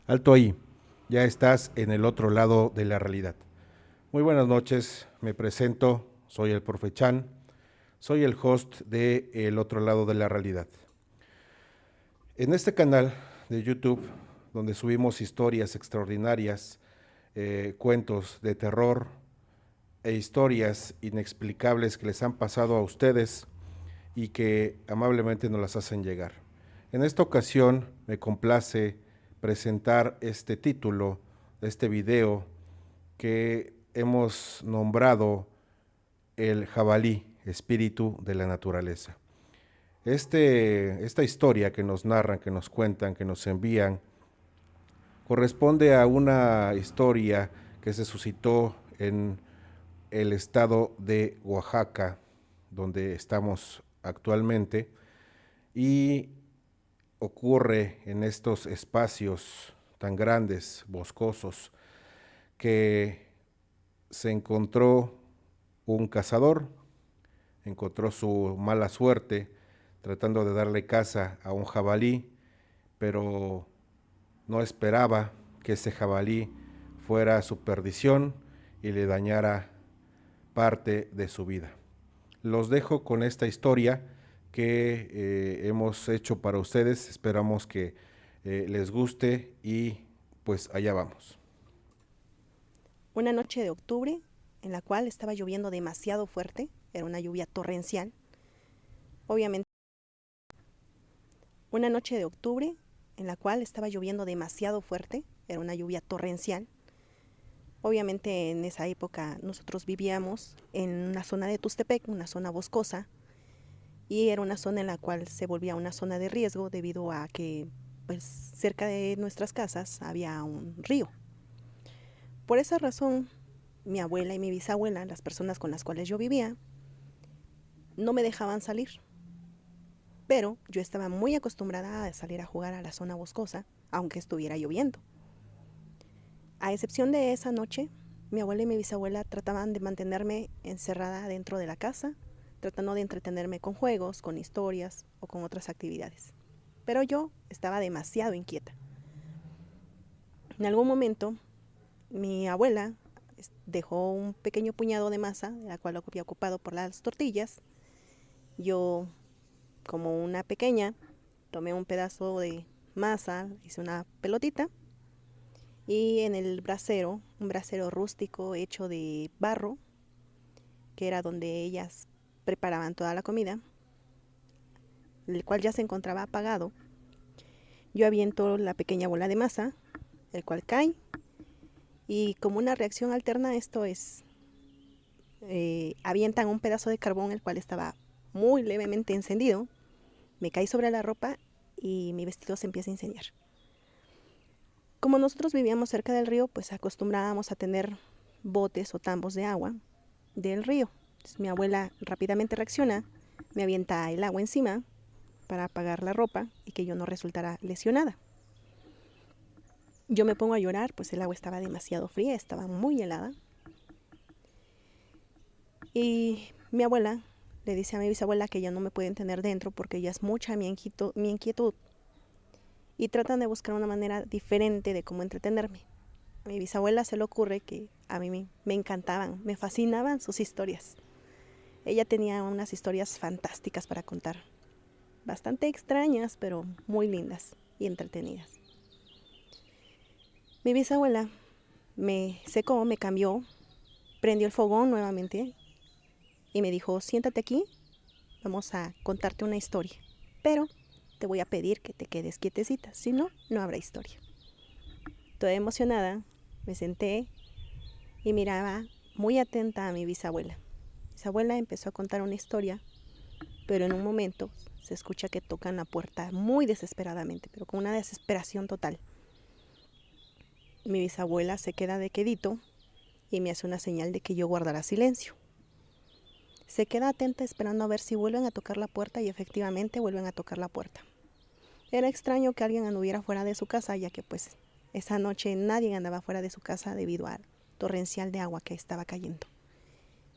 Alto ahí, ya estás en el otro lado de la realidad. Muy buenas noches, me presento, soy el Profe Chan, soy el host de El otro lado de la realidad. En este canal de YouTube, donde subimos historias extraordinarias, cuentos de terror e historias inexplicables que les han pasado a ustedes y que amablemente nos las hacen llegar. En esta ocasión me complace presentar este título de este video que hemos nombrado El jabalí, espíritu de la naturaleza. Esta historia que nos narran, que nos cuentan, que nos envían, corresponde a una historia que se suscitó en el estado de Oaxaca, donde estamos actualmente, y ocurre en estos espacios tan grandes, boscosos, que se encontró un cazador, encontró su mala suerte tratando de darle caza a un jabalí, pero no esperaba que ese jabalí fuera su perdición y le dañara parte de su vida. Los dejo con esta historia que hemos hecho para ustedes. Esperamos que les guste y pues allá vamos. Una noche de octubre en la cual estaba lloviendo demasiado fuerte, era una lluvia torrencial. Obviamente, una noche de octubre en la cual estaba lloviendo demasiado fuerte, era una lluvia torrencial. Obviamente en esa época nosotros vivíamos en una zona de Tustepec, una zona boscosa, y era una zona en la cual se volvía una zona de riesgo debido a que pues cerca de nuestras casas había un río. Por esa razón, mi abuela y mi bisabuela, las personas con las cuales yo vivía, no me dejaban salir. Pero yo estaba muy acostumbrada a salir a jugar a la zona boscosa, aunque estuviera lloviendo. A excepción de esa noche, mi abuela y mi bisabuela trataban de mantenerme encerrada dentro de la casa, tratando de entretenerme con juegos, con historias o con otras actividades. Pero yo estaba demasiado inquieta. En algún momento, mi abuela dejó un pequeño puñado de masa, la cual había ocupado por las tortillas. Yo, como una pequeña, tomé un pedazo de masa, hice una pelotita y en el brasero, un brasero rústico hecho de barro, que era donde ellas preparaban toda la comida, el cual ya se encontraba apagado, yo aviento la pequeña bola de masa, el cual cae, y como una reacción alterna a esto es, avientan un pedazo de carbón, el cual estaba muy levemente encendido, me cae sobre la ropa y mi vestido se empieza a incendiar. Como nosotros vivíamos cerca del río, pues acostumbrábamos a tener botes o tambos de agua del río. Entonces, mi abuela rápidamente reacciona, me avienta el agua encima para apagar la ropa y que yo no resultara lesionada. Yo me pongo a llorar, pues el agua estaba demasiado fría, estaba muy helada. Y mi abuela le dice a mi bisabuela que ya no me pueden tener dentro porque ya es mucha mi inquietud. Y tratan de buscar una manera diferente de cómo entretenerme. A mi bisabuela se le ocurre que a mí me encantaban, me fascinaban sus historias. Ella tenía unas historias fantásticas para contar, bastante extrañas, pero muy lindas y entretenidas. Mi bisabuela me secó, me cambió, prendió el fogón nuevamente y me dijo, siéntate aquí, vamos a contarte una historia, pero te voy a pedir que te quedes quietecita, si no, no habrá historia. Toda emocionada, me senté y miraba muy atenta a mi bisabuela. Mi bisabuela empezó a contar una historia, pero en un momento se escucha que tocan la puerta muy desesperadamente, pero con una desesperación total. Mi bisabuela se queda de quedito y me hace una señal de que yo guardara silencio. Se queda atenta esperando a ver si vuelven a tocar la puerta y efectivamente vuelven a tocar la puerta. Era extraño que alguien anduviera fuera de su casa, ya que pues esa noche nadie andaba fuera de su casa debido al torrencial de agua que estaba cayendo.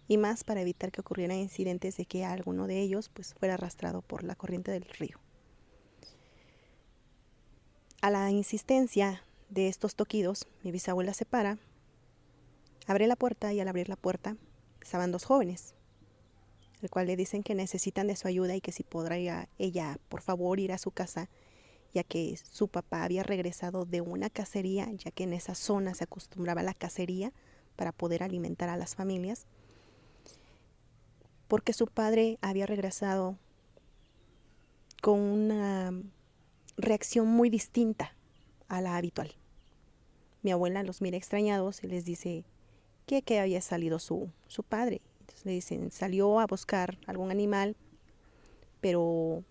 Y más para evitar que ocurrieran incidentes de que alguno de ellos pues fuera arrastrado por la corriente del río. A la insistencia de estos toquidos, mi bisabuela se para, abre la puerta y al abrir la puerta estaban 2 jóvenes, el cual le dicen que necesitan de su ayuda y que si podrá ella, por favor, ir a su casa, ya que su papá había regresado de una cacería, ya que en esa zona se acostumbraba a la cacería para poder alimentar a las familias, porque su padre había regresado con una reacción muy distinta a la habitual. Mi abuela los mira extrañados y les dice que había salido su padre. Entonces le dicen, salió a buscar algún animal, pero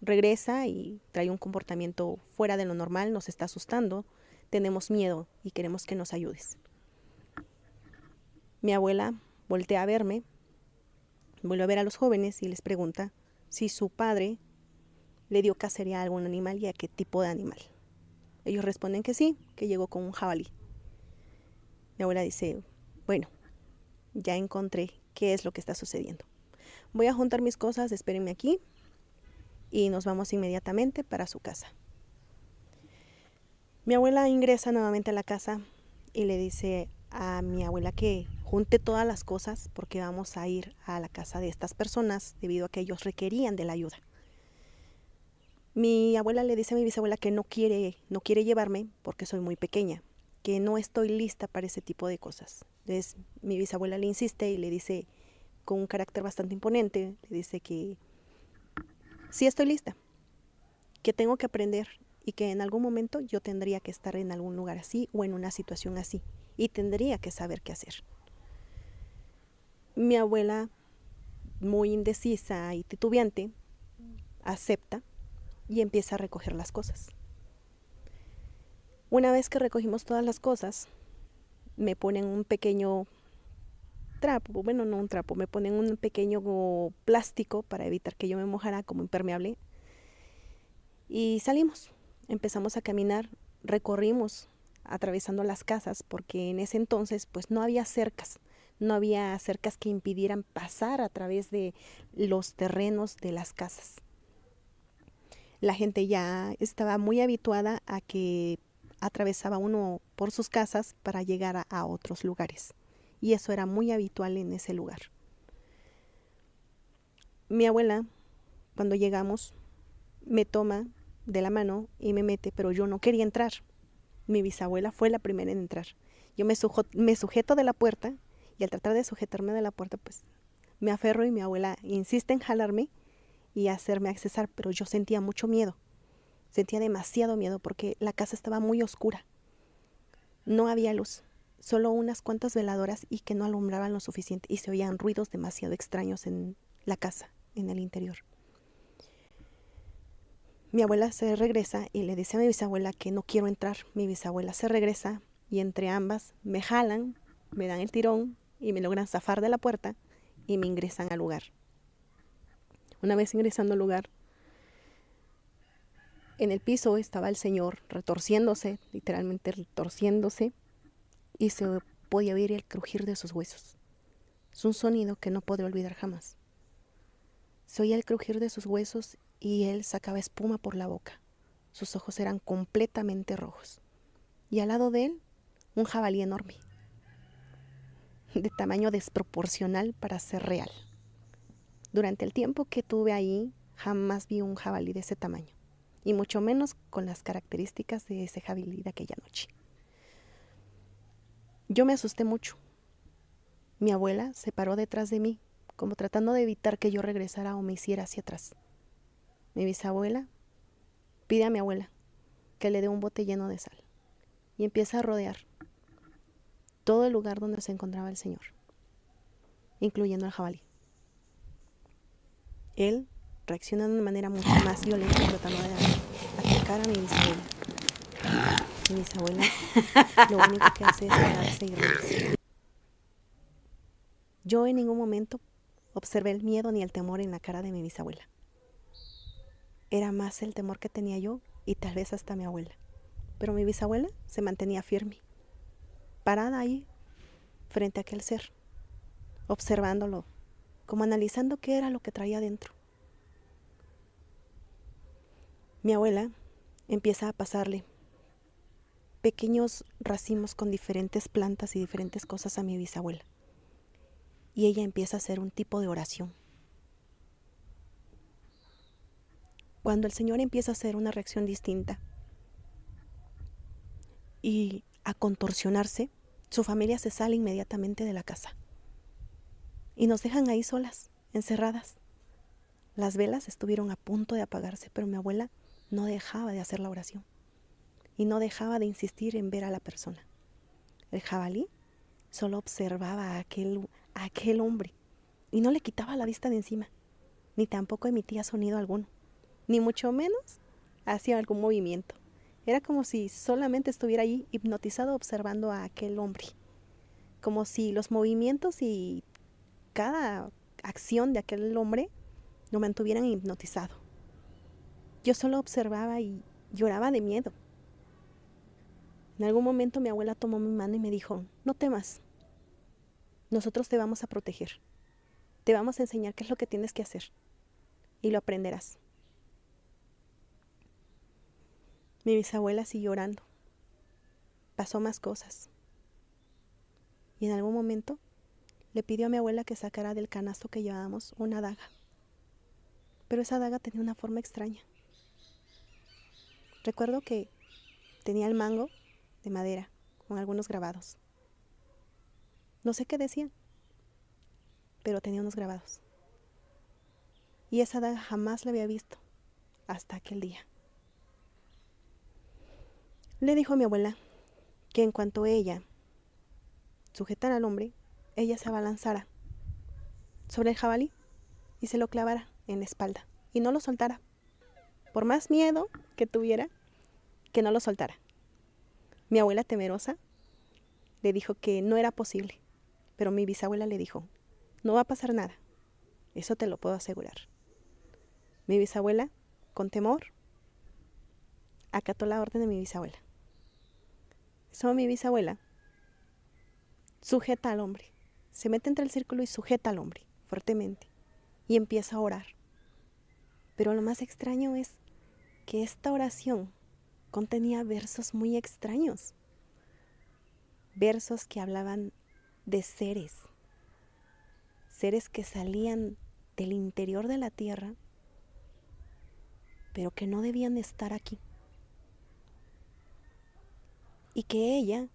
regresa y trae un comportamiento fuera de lo normal, nos está asustando, tenemos miedo y queremos que nos ayudes. Mi abuela voltea a verme, vuelve a ver a los jóvenes y les pregunta si su padre le dio cacería a algún animal y a qué tipo de animal. Ellos responden que sí, que llegó con un jabalí. Mi abuela dice, bueno, ya encontré qué es lo que está sucediendo. Voy a juntar mis cosas, espérenme aquí y nos vamos inmediatamente para su casa. Mi abuela ingresa nuevamente a la casa y le dice a mi abuela que junte todas las cosas porque vamos a ir a la casa de estas personas debido a que ellos requerían de la ayuda. Mi abuela le dice a mi bisabuela que no quiere llevarme porque soy muy pequeña, que no estoy lista para ese tipo de cosas. Entonces mi bisabuela le insiste y le dice con un carácter bastante imponente, le dice que sí estoy lista, que tengo que aprender y que en algún momento yo tendría que estar en algún lugar así o en una situación así y tendría que saber qué hacer. Mi abuela, muy indecisa y titubeante, acepta y empieza a recoger las cosas. Una vez que recogimos todas las cosas, me ponen un pequeño trapo, bueno, no un trapo, me ponen un pequeño plástico para evitar que yo me mojara como impermeable. Y salimos, empezamos a caminar, recorrimos atravesando las casas porque en ese entonces pues no había cercas que impidieran pasar a través de los terrenos de las casas. La gente ya estaba muy habituada a que atravesaba uno por sus casas para llegar a otros lugares. Y eso era muy habitual en ese lugar. Mi abuela, cuando llegamos, me toma de la mano y me mete, pero yo no quería entrar. Mi bisabuela fue la primera en entrar. Yo me sujeto de la puerta y al tratar de sujetarme de la puerta, pues me aferro y mi abuela insiste en jalarme y hacerme accesar, pero yo sentía mucho miedo. Sentía demasiado miedo porque la casa estaba muy oscura. No había luz, solo unas cuantas veladoras y que no alumbraban lo suficiente y se oían ruidos demasiado extraños en la casa, en el interior. Mi abuela se regresa y le dice a mi bisabuela que no quiero entrar. Mi bisabuela se regresa y entre ambas me jalan, me dan el tirón y me logran zafar de la puerta y me ingresan al lugar. Una vez ingresando al lugar, en el piso estaba el señor retorciéndose, literalmente retorciéndose, y se podía oír el crujir de sus huesos. Es un sonido que no podré olvidar jamás. Se oía el crujir de sus huesos y él sacaba espuma por la boca. Sus ojos eran completamente rojos. Y al lado de él, un jabalí enorme, de tamaño desproporcional para ser real. Durante el tiempo que tuve ahí, jamás vi un jabalí de ese tamaño, y mucho menos con las características de ese jabalí de aquella noche. Yo me asusté mucho. Mi abuela se paró detrás de mí, como tratando de evitar que yo regresara o me hiciera hacia atrás. Mi bisabuela pide a mi abuela que le dé un bote lleno de sal y empieza a rodear todo el lugar donde se encontraba el señor, incluyendo al jabalí. Él reacciona de una manera mucho más violenta, tratando de atacar a mi bisabuela. Mi bisabuela lo único que hace es quedarse y reírse. Yo en ningún momento observé el miedo ni el temor en la cara de mi bisabuela. Era más el temor que tenía yo y tal vez hasta mi abuela. Pero mi bisabuela se mantenía firme, parada ahí frente a aquel ser, observándolo, como analizando qué era lo que traía dentro. Mi abuela empieza a pasarle pequeños racimos con diferentes plantas y diferentes cosas a mi bisabuela. Y ella empieza a hacer un tipo de oración. Cuando el Señor empieza a hacer una reacción distinta y a contorsionarse, su familia se sale inmediatamente de la casa. Y nos dejan ahí solas, encerradas. Las velas estuvieron a punto de apagarse, pero mi abuela no dejaba de hacer la oración. Y no dejaba de insistir en ver a la persona. El jabalí solo observaba a aquel hombre y no le quitaba la vista de encima, ni tampoco emitía sonido alguno, ni mucho menos hacía algún movimiento. Era como si solamente estuviera ahí hipnotizado observando a aquel hombre, como si los movimientos y cada acción de aquel hombre lo mantuvieran hipnotizado. Yo solo observaba y lloraba de miedo. En algún momento mi abuela tomó mi mano y me dijo: no temas, nosotros te vamos a proteger, te vamos a enseñar qué es lo que tienes que hacer y lo aprenderás. Mi bisabuela siguió orando, pasó más cosas y en algún momento le pidió a mi abuela que sacara del canasto que llevábamos una daga, pero esa daga tenía una forma extraña. Recuerdo que tenía el mango de madera con algunos grabados. No sé qué decían, pero tenía unos grabados. Y esa daga jamás la había visto hasta aquel día. Le dijo a mi abuela que en cuanto ella sujetara al hombre, ella se abalanzara sobre el jabalí y se lo clavara en la espalda y no lo soltara. Por más miedo que tuviera, que no lo soltara. Mi abuela, temerosa, le dijo que no era posible, pero mi bisabuela le dijo: no va a pasar nada, eso te lo puedo asegurar. Mi bisabuela, con temor, acató la orden de mi bisabuela. Mi bisabuela sujeta al hombre, se mete entre el círculo y sujeta al hombre fuertemente y empieza a orar. Pero lo más extraño es que esta oración contenía versos muy extraños, versos que hablaban de seres que salían del interior de la tierra, pero que no debían estar aquí, y que ella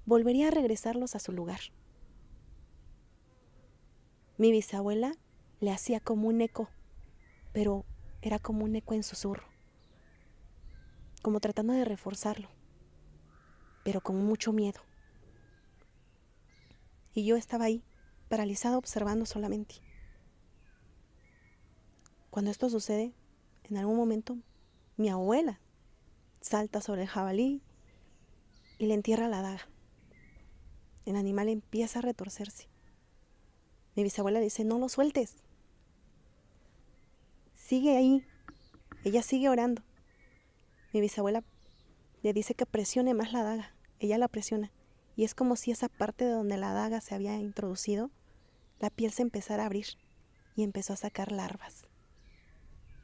volvería a regresarlos a su lugar. Mi bisabuela le hacía como un eco, pero era como un eco en susurro, como tratando de reforzarlo, pero con mucho miedo. Y yo estaba ahí, paralizada, observando solamente. Cuando esto sucede, en algún momento, mi abuela salta sobre el jabalí y le entierra la daga. El animal empieza a retorcerse. Mi bisabuela le dice: no lo sueltes. Sigue ahí. Ella sigue orando. Mi bisabuela le dice que presione más la daga. Ella la presiona. Y es como si esa parte de donde la daga se había introducido, la piel se empezara a abrir y empezó a sacar larvas.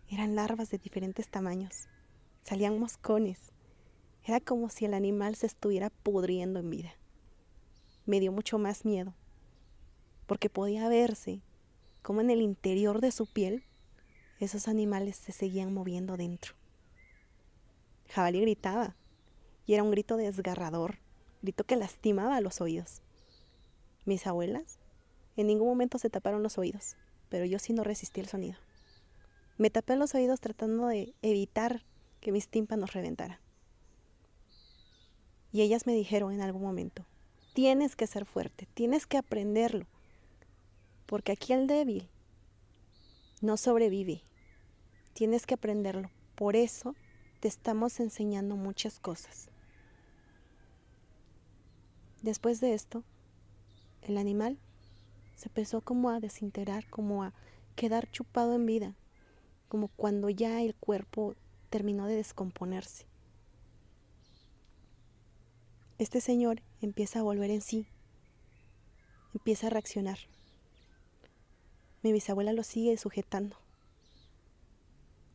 Eran larvas de diferentes tamaños. Salían moscones. Era como si el animal se estuviera pudriendo en vida. Me dio mucho más miedo, porque podía verse como en el interior de su piel esos animales se seguían moviendo dentro. El jabalí gritaba, y era un grito desgarrador, grito que lastimaba los oídos. Mis abuelas en ningún momento se taparon los oídos, pero yo sí no resistí el sonido. Me tapé los oídos tratando de evitar que mis tímpanos reventaran. Y ellas me dijeron en algún momento: tienes que ser fuerte, tienes que aprenderlo, porque aquí el débil no sobrevive. Tienes que aprenderlo. Por eso te estamos enseñando muchas cosas. Después de esto, el animal se empezó como a desintegrar, como a quedar chupado en vida, como cuando ya el cuerpo terminó de descomponerse. Este señor empieza a volver en sí, empieza a reaccionar. Mi bisabuela lo sigue sujetando.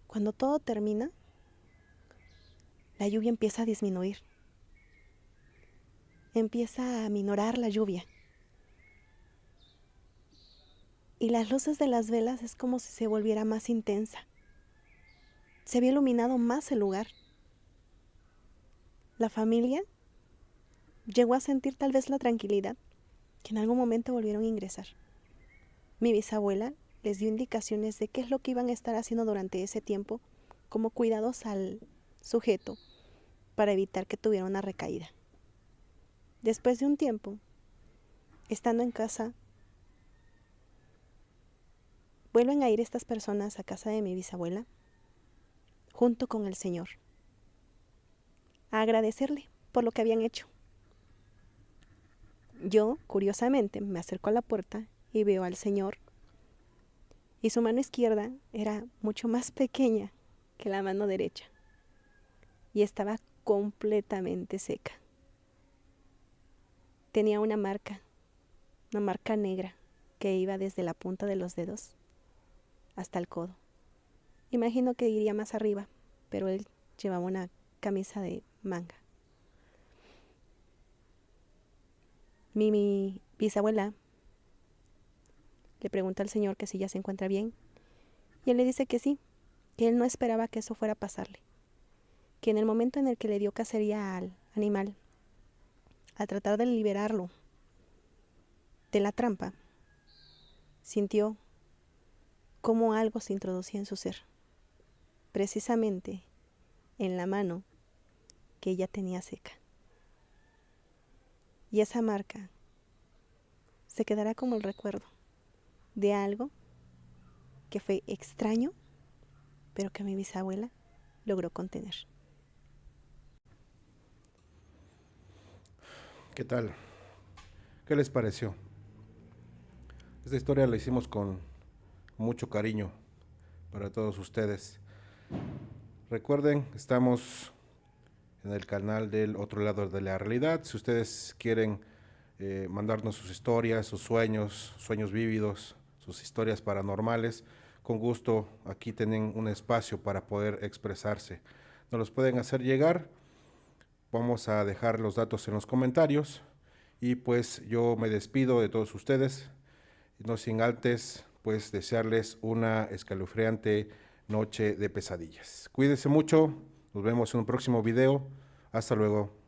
Cuando todo termina, la lluvia empieza a disminuir. Empieza a minorar la lluvia. Y las luces de las velas es como si se volviera más intensa. Se había iluminado más el lugar. La familia llegó a sentir tal vez la tranquilidad que en algún momento volvieron a ingresar. Mi bisabuela les dio indicaciones de qué es lo que iban a estar haciendo durante ese tiempo, como cuidados al sujeto para evitar que tuviera una recaída. Después de un tiempo, estando en casa, vuelven a ir estas personas a casa de mi bisabuela junto con el Señor a agradecerle por lo que habían hecho. Yo, curiosamente, me acerco a la puerta y veo al Señor, y su mano izquierda era mucho más pequeña que la mano derecha y estaba completamente seca. Tenía una marca negra que iba desde la punta de los dedos hasta el codo. Imagino que iría más arriba, pero él llevaba una camisa de manga. Mi bisabuela le pregunta al Señor que si ya se encuentra bien, y él le dice que sí, que él no esperaba que eso fuera a pasarle, que en el momento en el que le dio cacería al animal, al tratar de liberarlo de la trampa, sintió cómo algo se introducía en su ser, precisamente en la mano que ella tenía seca. Y esa marca se quedará como el recuerdo de algo que fue extraño, pero que mi bisabuela logró contener. ¿Qué tal? ¿Qué les pareció? Esta historia la hicimos con mucho cariño para todos ustedes. Recuerden, estamos en el canal del otro lado de la realidad. Si ustedes quieren mandarnos sus historias, sus sueños vívidos, sus historias paranormales, con gusto aquí tienen un espacio para poder expresarse. Nos los pueden hacer llegar. Vamos a dejar los datos en los comentarios. Y pues yo me despido de todos ustedes, no sin antes pues desearles una escalofriante noche de pesadillas. Cuídense mucho, nos vemos en un próximo video. Hasta luego.